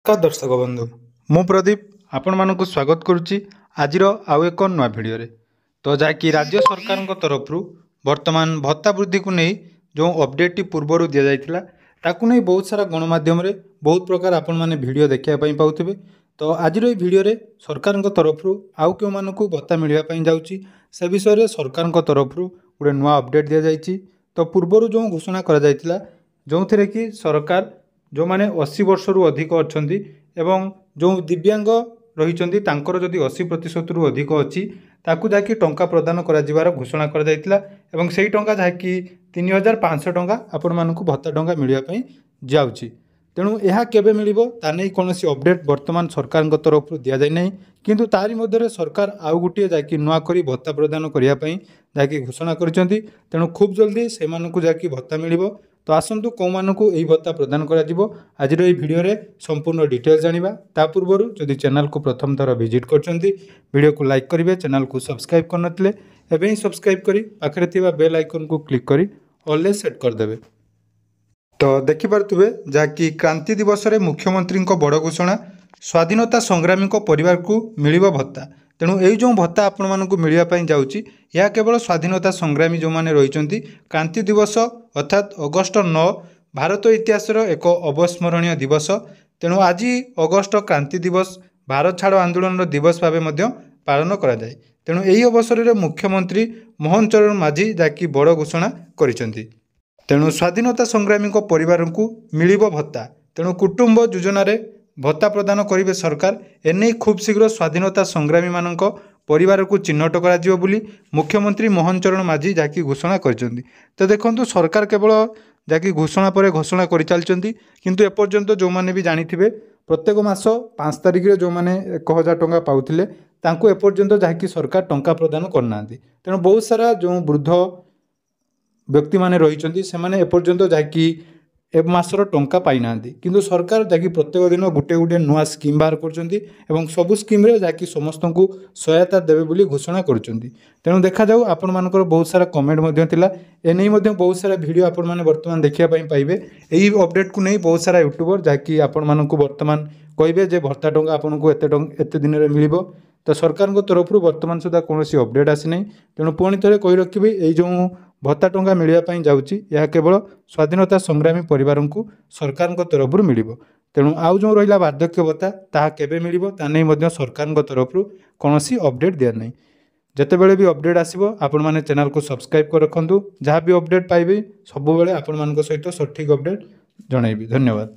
नमस्कार दर्शक बंधु मु प्रदीप आपण मानक स्वागत करुच्ची आज आउ एक नुआ भिडियो तो जहाँकि राज्य सरकार तरफ वर्तमान भत्ता वृद्धि को नहीं जो अपडेट टी पूर्वर दि जाता ताकू नहीं बहुत सारा गणमाध्यम बहुत प्रकार आपण मैंने भिडियो देखापी पाथे। तो आज ये भिडियो सरकार तरफ आउ क्यों मानक भत्ता मिलवाई जाऊँगी से विषय में सरकार तरफ गोटे नुआ अपडेट दि जाती। तो पूर्वर जो घोषणा करा जो थे कि सरकार जो मैंने 80 वर्ष रु अधिक अच्छा एवं जो दिव्यांग रही जदि 80% रु अधिक अच्छी ताकू जाकि टंका प्रदान कर घोषणा कर से टंका जहाँकि 3500 टंका आपण मानक भत्ता टंका मिलवाई जाऊँगी। तेणु यह केबे मिलिबो ता नहीं कौन अपडेट वर्तमान सरकार तरफ दि जाए ना किंतु तारी मध्य सरकार आउ गोटे जाकि नुआ करी भत्ता प्रदान करने जहाँकि घोषणा करिसेंती। तेणु खूब जल्दी से जाकि भत्ता मिलिबो। तो आसतु कौ मानक यही भत्ता प्रदान कर आज भिडियो संपूर्ण डिटेल्स जानिबा। ता पूर्व जदि चैनल को प्रथम थर विजिट करछंती वीडियो को लाइक करेंगे, चैनल को सब्सक्राइब करनथिले एबे ही सब्सक्राइब करी पाखरे थिबा बेल आइकन को क्लिक करी ऑल सेट कर देबे। तो देखि पारथुबे जहाँकि क्रांति दिवस रे मुख्यमंत्री को बड़ घोषणा स्वाधीनता संग्रामी को परिवार को मिलिबो भत्ता। तेणु यही जो भत्ता आपण मानक मिलवाई जाऊँगी यह केवल स्वाधीनता संग्रामी जो मैंने रही क्रांति दिवस अर्थात अगस्ट 9 भारत इतिहास एक अविस्मरणीय दिवस। तेणु आज अगस्ट क्रांति दिवस भारत छाड़ आंदोलन दिवस भाव पालन कराए। तेणु यही अवसर में मुख्यमंत्री मोहन चरण माझी जहाँकि बड़ घोषणा करिसेंती। तेणु स्वाधीनता संग्रामी को परिवार को मिलिबो भत्ता। तेणु कुटुंब योजना भत्ता प्रदान करेंगे सरकार। एने खूब शीघ्र स्वाधीनता संग्रामी मानक परिवार को चिन्हट करा बोली मुख्यमंत्री मोहन चरण माझी जहाँकि घोषणा करिसेंती। तो देखंतु सरकार केवल जहाँकि घोषणा पर घोषणा कर चलती किंतु एपर्यंत जो मैंने भी जानिथिबे प्रत्येक मास 5 तारिख रे जो मैंने 1000 टंका पाउथिले तांको एपर्यंत जहाँकि सरकार टंका प्रदान करना। तेणु बहुत सारा जो वृद्ध व्यक्ति माने रही से एपर्यंत जहाँकि ए मासर टंका पाई ना किंतु सरकार जहाँकि प्रत्येक दिन गोटे गोटे नुआ स्कीम बाहर कर सबू स्कीम जहाँकि समस्त को सहायता देवे बोली घोषणा करुँच। तेणु देखा जाऊ आपण मानकर बहुत सारा कमेंट एने बहुत सारा वीडियो आपण मैंने बर्तमान देखापी पाइबे। यही अपडेट को नहीं बहुत सारा यूट्यूबर जहाँकि आपण मानक बर्तमान कहे जे भत्ता टंका आपन को एत दिन में मिल। तो सरकार तरफ बर्तमान सुधा कौन अपडेट आसी ना। तेणु पुणी थे कही रखी यही जो भत्ता टंका मिलवाई जाऊँगी यह केवल स्वाधीनता संग्रामी परिवार को सरकार तरफ मिल। तेणु आउ जो रहा वार्धक्य भत्ता ताहा केबे मिलिबो ता नहीं सरकार तरफ कौन अपडेट दिया नहीं। जितेबले भी अपडेट आसो आपण मैंने चैनल को सब्सक्राइब कर रखु। जहाँ भी अपडेट पाइबे सब आपण मान सहित सठिक अपडेट जनइबी। धन्यवाद।